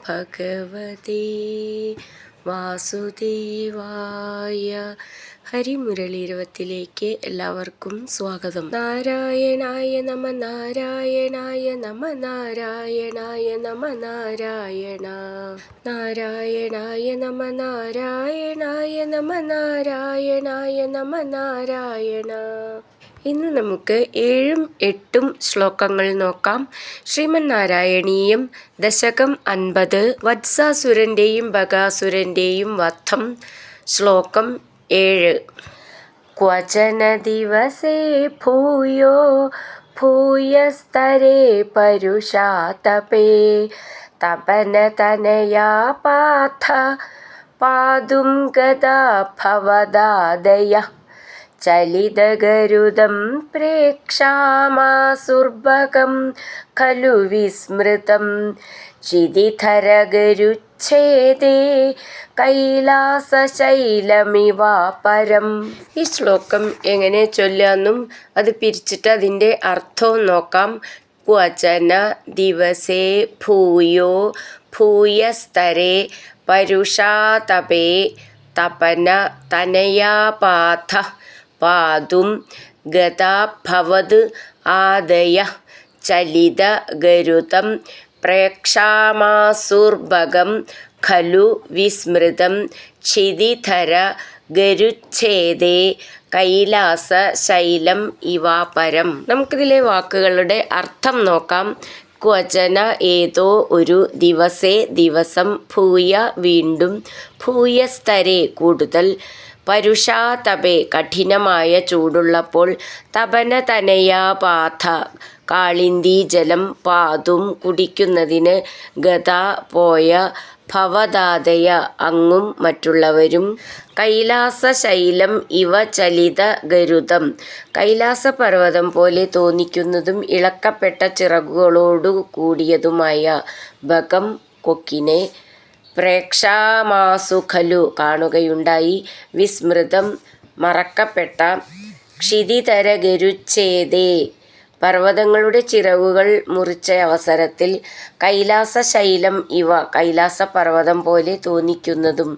ഭഗവതേ വാസുദേവായ. ഹരിമുരളീരവത്തിലേക്ക് എല്ലാവർക്കും സ്വാഗതം. നാരായണായ നമ നാരായണായ നമ നാരായണായ നമ നാരായണ നാരായണായ നമ നാരായണായ നമ നാരായണായ നമ നാരായണ. ഇന്ന് നമുക്ക് 7ഉം 8ഉം ശ്ലോകങ്ങൾ നോക്കാം. ശ്രീമന്നാരായണീയം ദശകം 50 വത്സാസുരൻ്റെയും ബകാസുരൻ്റെയും വധം. ശ്ലോകം 7. ക്വചന ദിവസേ ഭൂയോ ഭൂയസ്തരേ പരുഷാതപേ തപനതനയാ പാർത്ഥ പാതും ഗതാ ഭവദാദയ ചലിതഗരുദം പ്രേക്ഷാമാസുർഭകം ഖലു വിസ്മൃതം ചിതിധരഗരുച്ഛേദേ കൈലാസശൈലമിവാപരം. ഈ ശ്ലോകം എങ്ങനെ ചൊല്ലാന്നും അത് പിരിച്ചിട്ട് അതിൻ്റെ അർത്ഥവും നോക്കാം. ക്വചന ദിവസേ ഭൂയോ ഭൂയസ്തരേ പരുഷാതപേ തപന തനയാപാഥ പാതും ഗതാ ഭവദ് ആദയ ചലിത ഗരുതം പ്രേക്ഷാമാസുർഭകം ഖലു വിസ്മൃതം ക്ഷിതിധര ഗരുച്ഛേദേ കൈലാസ ശൈലം ഇവാപരം. നമുക്കിതിലെ വാക്കുകളുടെ അർത്ഥം നോക്കാം. ക്വചന ഏതോ ഒരു ദിവസേ ദിവസം, ഭൂയ വീണ്ടും, ഭൂയസ്തരേ കൂടുതൽ, പരുഷാതപേ കഠിനമായ ചൂടുള്ളപ്പോൾ, തപനതനയാ പാഥ കാളിന്തി ജലം, പാതും കുടിക്കുന്നതിന്, ഗതാ പോയ, ഭവദാദയ അങ്ങും മറ്റുള്ളവരും, കൈലാസശൈലം ഇവ ചലിത ഗരുദം കൈലാസപർവ്വതം പോലെ തോന്നിക്കുന്നതും ഇളക്കപ്പെട്ട ചിറകുകളോടു കൂടിയതുമായ ബകം കൊക്കിനെ, പ്രേക്ഷാമാസു ഖലു കാണുകയുണ്ടായി, വിസ്മൃതം മറക്കപ്പെട്ട, ക്ഷിതിധര ഗരുച്ഛേദേ പർവ്വതങ്ങളുടെ ചിറകുകൾ മുറിച്ച അവസരത്തിൽ, കൈലാസശൈലം ഇവ കൈലാസപർവ്വതം പോലെ തോന്നിക്കുന്നതും,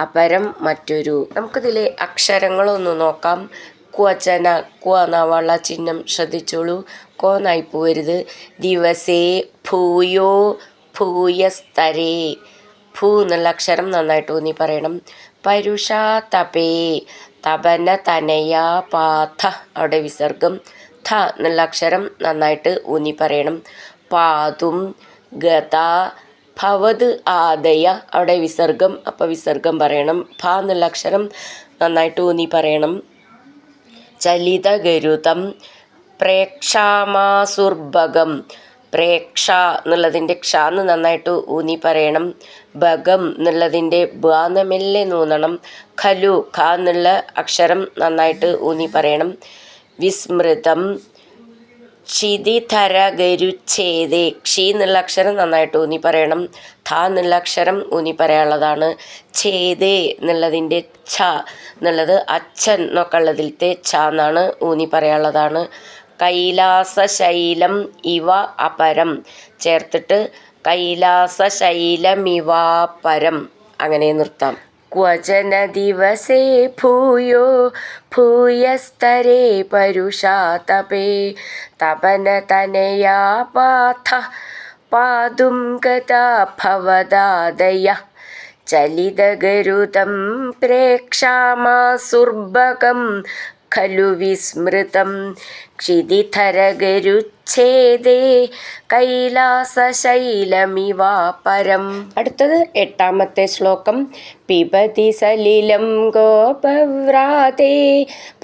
അപരം മറ്റൊരു. നമുക്കിതിലെ അക്ഷരങ്ങളൊന്ന് നോക്കാം. ക്വചന ക്വ നവള ചിഹ്നം ശ്രദ്ധിച്ചോളൂ, കോന്നായി പോവരുത്. ദിവസേ ഭൂയോ ഭൂയസ്തരേ ഭൂ എന്നുള്ള അക്ഷരം നന്നായിട്ട് ഊന്നി പറയണം. പരുഷാതപേ തപന തനയാ പാഥ അവിടെ വിസർഗം. ഥ എന്നുള്ള അക്ഷരം നന്നായിട്ട് ഊന്നി പറയണം. പാതും ഗതാ ഭവത് ആദയ അവിടെ വിസർഗം, അപ്പോൾ വിസർഗം പറയണം. ഭ എന്നുള്ള അക്ഷരം നന്നായിട്ട് ഊന്നി പറയണം. ചലിത ഗരുതം പ്രേക്ഷാമാസുർഭകം പ്രേക്ഷ എന്നുള്ളതിൻ്റെ ക്ഷ എന്ന് നന്നായിട്ട് ഊന്നി പറയണം. ഭഗം എന്നുള്ളതിൻ്റെ ബ മെല്ലെ നൂന്നണം. ഖലു ഖ എന്നുള്ള അക്ഷരം നന്നായിട്ട് ഊന്നി പറയണം. വിസ്മൃതം ക്ഷിതിധര ഗരുച്ഛേദേ ക്ഷി എന്നുള്ള അക്ഷരം നന്നായിട്ട് ഊന്നി പറയണം. ഥ എന്നുള്ള അക്ഷരം ഊന്നി പറയാനുള്ളതാണ്. ഛേദേ എന്നുള്ളതിൻ്റെ ഛ എന്നുള്ളത് അച്ഛൻ എന്നൊക്കെ ഉള്ളതിലത്തെ ഛ എന്നാണ് ഊന്നി പറയാനുള്ളതാണ്. കൈലാസശൈലം ഇവ അപരം ചേർത്തിട്ട് കൈലാസശൈലമിവാപരം അങ്ങനെ നിർത്താം. ക്വചന ദിവസേ ഭൂയോ ഭൂയസ്തരേ പരുഷാതപേ തപനതനയാ പാഥ പാതും ഗതാ ഭവദാദയ ചലിതഗരുദം പ്രേക്ഷാമാസുർഭകം ഖലു വിസ്മൃതം ക്ഷിതിധരഗരുച്ഛേദേ കൈലാസശൈലമിവാപരം. അടുത്തത് 8ാമത്തെ ശ്ലോകം. പിബതി സലിലം ഗോപവ്രാതേ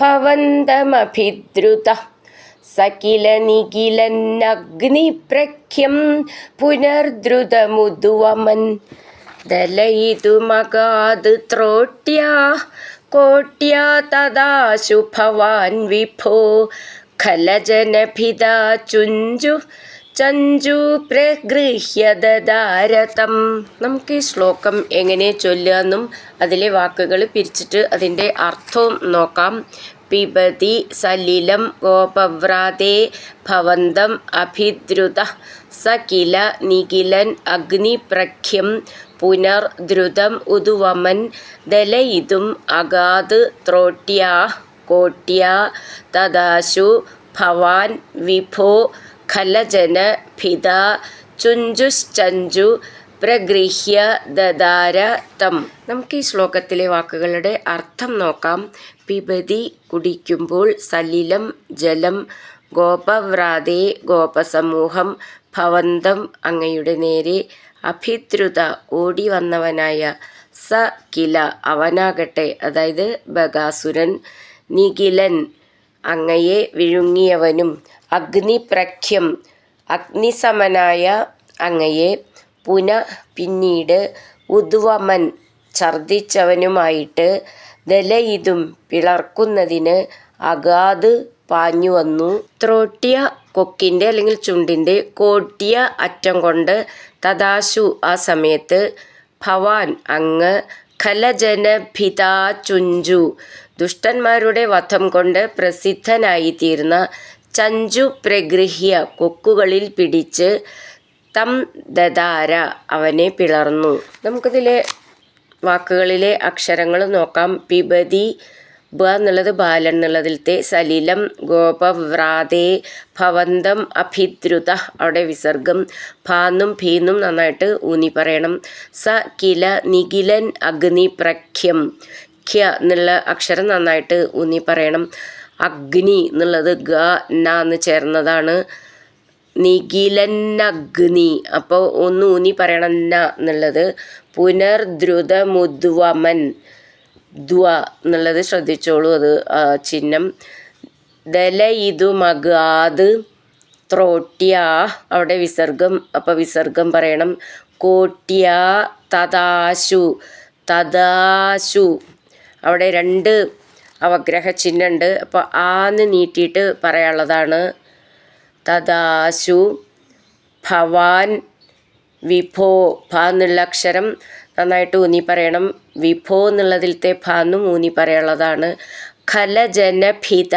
ഭവന്തമഭിദ്രുത സകില നിഖിലന്നഗ്നിപ്രഖ്യം പുനർദ്രുതമുദ്വമൻ ദലയിതുമഗാത് ത്രോട്യാ കോട്യാ തദാശു ഭവാൻ വിഭോ ഖലജനഭിദാ ചുഞ്ചു ചഞ്ചു പ്രഗൃഹ്യദാരതം. നമുക്ക് ഈ ശ്ലോകം എങ്ങനെ ചൊല്ലുകയെന്നും അതിലെ വാക്കുകൾ പിരിച്ചിട്ട് അതിൻ്റെ അർത്ഥവും നോക്കാം. പിബതി സലിലം ഗോപവ്രാതേ ഭവന്തം അഭിദ്രുത സ കില നിഖിലൻ അഗ്നിപ്രഖ്യം പുനർദ്രുതം ഉദുവമൻ ദലയിതും അഗാത് ത്രോട്യാ കോട്യാ തദാശു ഭവാൻ വിഭോ ഖലജന ഭിതാ ചുഞ്ചുശ്ചഞ്ചു പ്രഗൃഹ്യ ദദാര തം. നമുക്ക് ഈ ശ്ലോകത്തിലെ വാക്കുകളുടെ അർത്ഥം നോക്കാം. പിബതി കുടിക്കുമ്പോൾ, സലിലം ജലം, ഗോപവ്രാതേ ഗോപസമൂഹം, ഭവന്തം അങ്ങയുടെ നേരെ, അഭിദ്രുത ഓടി വന്നവനായ, സ കില അവനാകട്ടെ, അതായത് ബകാസുരൻ, നിഖിലൻ അങ്ങയെ വിഴുങ്ങിയവനും, അഗ്നിപ്രഖ്യം അഗ്നിസമനായ അങ്ങയെ, പിന്നീട്, ഉദ്വമൻ ഛർദിച്ചവനുമായിട്ട്, ദലയിതും പിളർക്കുന്നതിന്, അഗാത് പാഞ്ഞുവന്നു, ത്രോട്യ കൊക്കിൻ്റെ അല്ലെങ്കിൽ ചുണ്ടിൻ്റെ, കോട്യ അറ്റം കൊണ്ട്, തദാശു ആ സമയത്ത്, ഭവാൻ അങ്ങ്, ഖലജനഭിതാ ചുഞ്ചു ദുഷ്ടന്മാരുടെ വധം കൊണ്ട് പ്രസിദ്ധനായിത്തീർന്ന, ചഞ്ചു പ്രഗൃഹ്യ കൊക്കുകളിൽ പിടിച്ച്, തം ദദാര അവനെ പിളർന്നു. നമുക്കിതിലെ വാക്കുകളിലെ അക്ഷരങ്ങൾ നോക്കാം. പിബതി ബ എന്നുള്ളത് ബാലൻ എന്നുള്ളതിലത്തെ, സലിലം ഗോപവ്രാതേ ഭവന്തം അഭിദ്രുത അവിടെ വിസർഗം, ഭാന്നും ഭീന്നും നന്നായിട്ട് ഊന്നി പറയണം. സ കില നിഖിലൻ അഗ്നിപ്രഖ്യം ഖ്യ എന്നുള്ള അക്ഷരം നന്നായിട്ട് ഊന്നി പറയണം. അഗ്നി എന്നുള്ളത് ഗ ന എന്ന് ചേർന്നതാണ്. നിഖിലന്നഗ്നി അപ്പോൾ ഒന്ന് ഊന്നി പറയണം ന എന്നുള്ളത്. പുനർദ്രുതമുദ്വമൻ ദ്വ എന്നുള്ളത് ശ്രദ്ധിച്ചോളൂ, അത് ചിഹ്നം. ദലയിതുമഗാത് ത്രോട്യാ അവിടെ വിസർഗം, അപ്പോൾ വിസർഗം പറയണം. കോട്യാ തദാശു തദാശു അവിടെ 2 അവഗ്രഹ ചിഹ്നമുണ്ട്, അപ്പോൾ ആന്ന് നീട്ടിയിട്ട് പറയാനുള്ളതാണ്. തദാശു ഭവാൻ വിഭോ ഭ എന്നുള്ള അക്ഷരം നന്നായിട്ട് ഊന്നി പറയണം. വിഭോ എന്നുള്ളതിലത്തെ ഭാന്നും ഊന്നി പറയാനുള്ളതാണ്. ഖലജനഭിത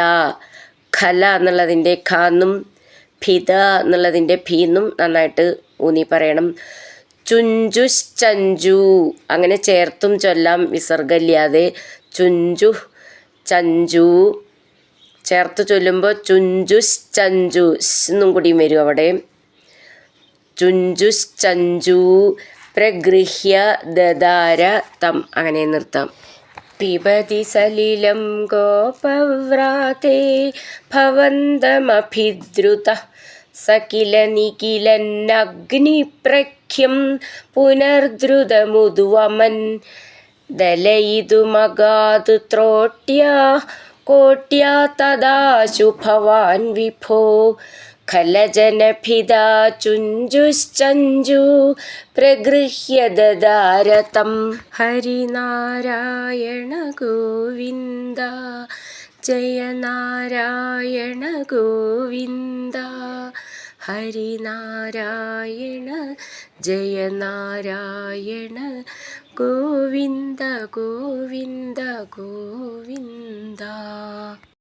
ഖല എന്നുള്ളതിൻ്റെ ഖാന്നും ഭിത എന്നുള്ളതിൻ്റെ ഭീന്നും നന്നായിട്ട് ഊന്നി പറയണം. ചുഞ്ചുശ്ചഞ്ചു അങ്ങനെ ചേർത്തും ചൊല്ലാം വിസർഗമില്ലാതെ. ചുഞ്ചു ചഞ്ചു ചേർത്ത് ചൊല്ലുമ്പോൾ ചുഞ്ചുശ്ചഞ്ചു എന്നും കൂടിയും വരും അവിടെ. ചുഞ്ചുശ്ചഞ്ചു പ്രഗൃഹ്യ ദദാര തം അങ്ങനെ നിർത്താം. പിബതി സലിലം ഗോപവ്രാതേ ഭവന്തമഭിദ്രുത സ കില നിഖിലന്നഗ്നിപ്രഖ്യം പുനർദ്രുതമുദ്വമൻ ദലയിതുമഗാത് ത്രോട്യാ കോട്യാ തദാശു ഭവാൻ വിഭോ ഖലജനഭിതാ ചുഞ്ചുശ്ചഞ്ചു പ്രഗൃഹ്യ ദദാര തം. ഹരിനാരായണ ഗോവിന്ദ ജയ നാരായണ ഗോവിന്ദ. ഹരിനാരായണ ജയ നാരായണ ഗോവിന്ദ ഗോവിന്ദ ഗോവിന്ദ.